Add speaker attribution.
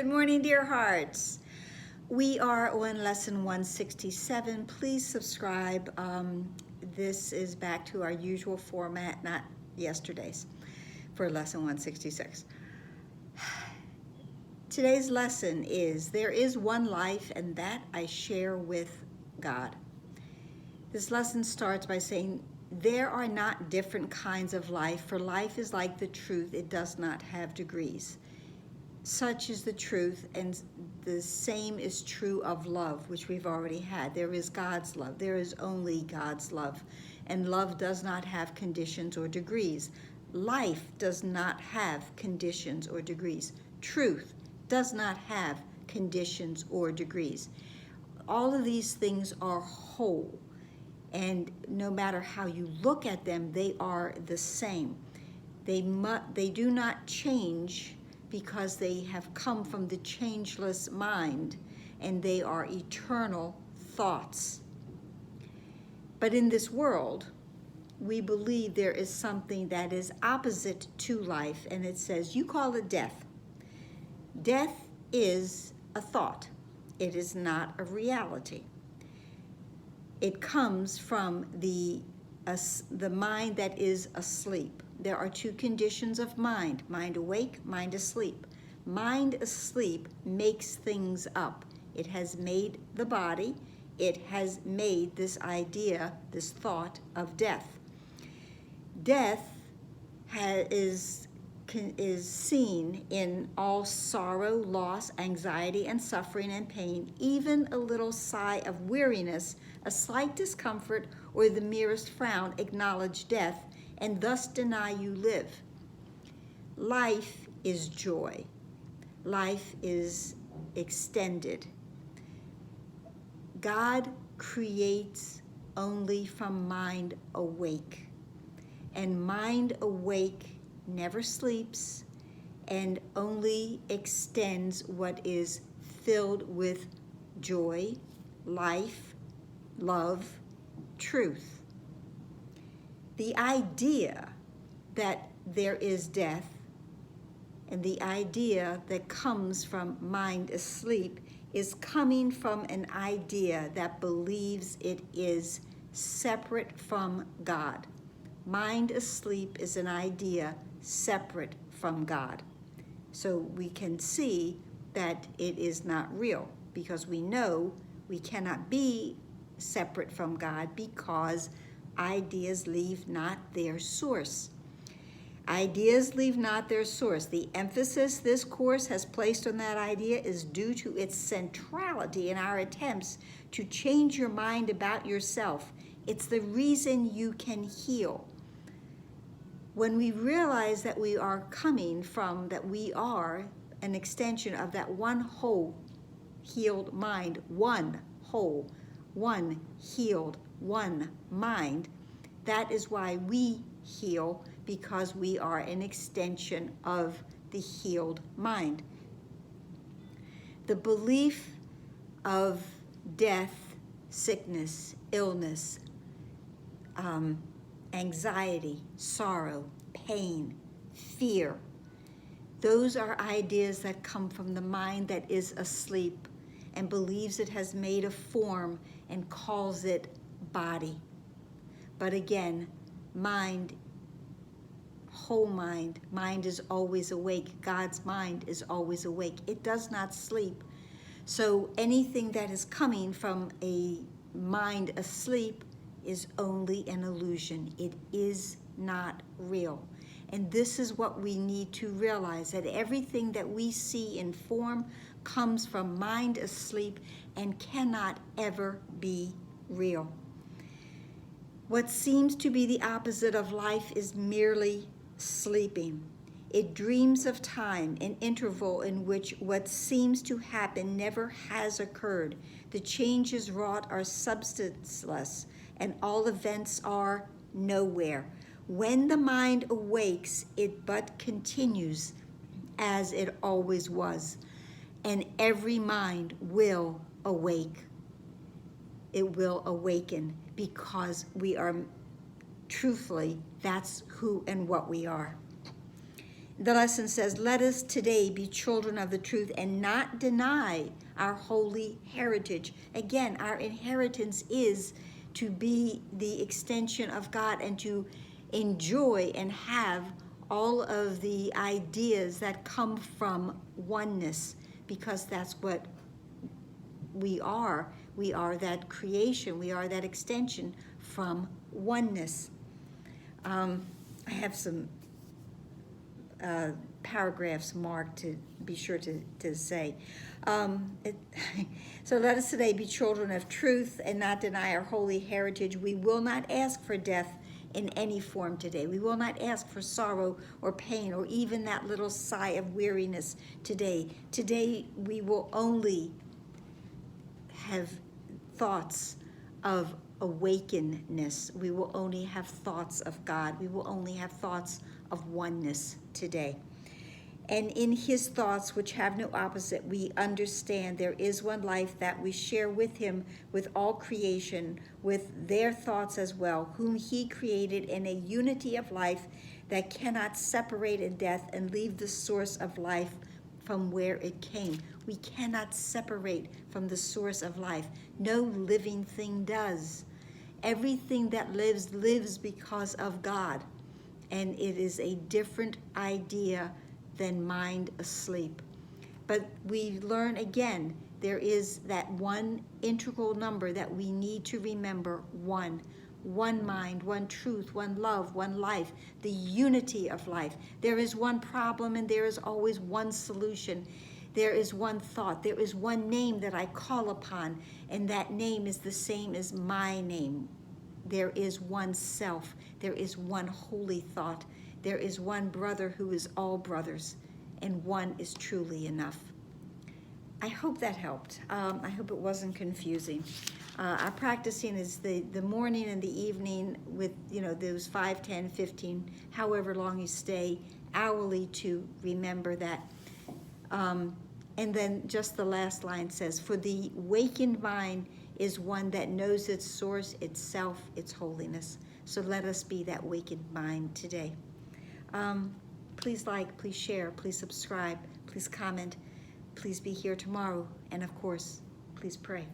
Speaker 1: Good morning, dear hearts. We are on lesson 167. Please subscribe. This is back to our usual format, not yesterday's, for lesson 166. Today's lesson is there is one life, and that I share with God. This lesson starts by saying there are not different kinds of life, for life is like the truth, it does not have degrees. Such is the truth, and the same is true of love, which we've already had. There is God's love. There is only God's love. And love does not have conditions or degrees. Life does not have conditions or degrees. Truth does not have conditions or degrees. All of these things are whole. And no matter how you look at them, they are the same. They do not change because they have come from the changeless mind, and they are eternal thoughts. But in this world, we believe there is something that is opposite to life, and it says, you call it death. Death is a thought. It is not a reality. It comes from the mind that is asleep. There are two conditions of mind awake, mind asleep. Mind asleep makes things up. It has made the body. It has made this idea, this thought of death. Death is seen in all sorrow, loss, anxiety, and suffering and pain, even a little sigh of weariness, a slight discomfort, or the merest frown acknowledge death, and thus deny you live. Life is joy. Life is extended. God creates only from mind awake. And mind awake never sleeps and only extends what is filled with joy, life, love, truth. The idea that there is death and the idea that comes from mind asleep is coming from an idea that believes it is separate from God. Mind asleep is an idea separate from God. So we can see that it is not real, because we know we cannot be separate from God because ideas leave not their source. Ideas leave not their source. The emphasis this course has placed on that idea is due to its centrality in our attempts to change your mind about yourself. It's the reason you can heal. When we realize that we are coming from, that we are an extension of that one whole healed mind, one whole, one healed, one mind, that is why we heal, because we are an extension of the healed mind. The belief of death, sickness, illness, anxiety, sorrow, pain, fear, those are ideas that come from the mind that is asleep and believes it has made a form and calls it body. But again, mind, whole mind is always awake. God's mind is always awake. It does not sleep. So anything that is coming from a mind asleep is only an illusion. It is not real. And this is what we need to realize, that everything that we see in form comes from mind asleep and cannot ever be real. What seems to be the opposite of life is merely sleeping. It dreams of time, an interval in which what seems to happen never has occurred. The changes wrought are substanceless, and all events are nowhere. When the mind awakes, it but continues as it always was, and every mind will awake. It will awaken, because we are, truthfully, that's who and what we are. The lesson says, let us today be children of the truth and not deny our holy heritage. Again, our inheritance is to be the extension of God and to enjoy and have all of the ideas that come from oneness, because that's what we are. We are that creation. We are that extension from oneness. I have some paragraphs marked to be sure to say. So let us today be children of truth and not deny our holy heritage. We will not ask for death in any form today. We will not ask for sorrow or pain or even that little sigh of weariness today. Today we will only have thoughts of awakenedness. We will only have thoughts of God. We will only have thoughts of oneness today. And in his thoughts, which have no opposite, we understand there is one life that we share with him, with all creation, with their thoughts as well, whom he created in a unity of life that cannot separate in death and leave the source of life from where it came. We cannot separate from the source of life. No living thing does. Everything that lives, lives because of God. And it is a different idea than mind asleep. But we learn again, there is that one integral number that we need to remember: one mind, one truth, one love, one life, the unity of life. There is one problem and there is always one solution. There is one thought, there is one name that I call upon, and that name is the same as my name. There is one self, there is one holy thought, there is one brother who is all brothers, and one is truly enough. I hope that helped. I hope it wasn't confusing. Our practicing is the morning and the evening with, those 5, 10, 15, however long you stay, hourly to remember that. And then just the last line says, for the wakened mind is one that knows its source, itself, its holiness. So let us be that wakened mind today. Please like, please share, please subscribe, please comment, please be here tomorrow, and of course, please pray.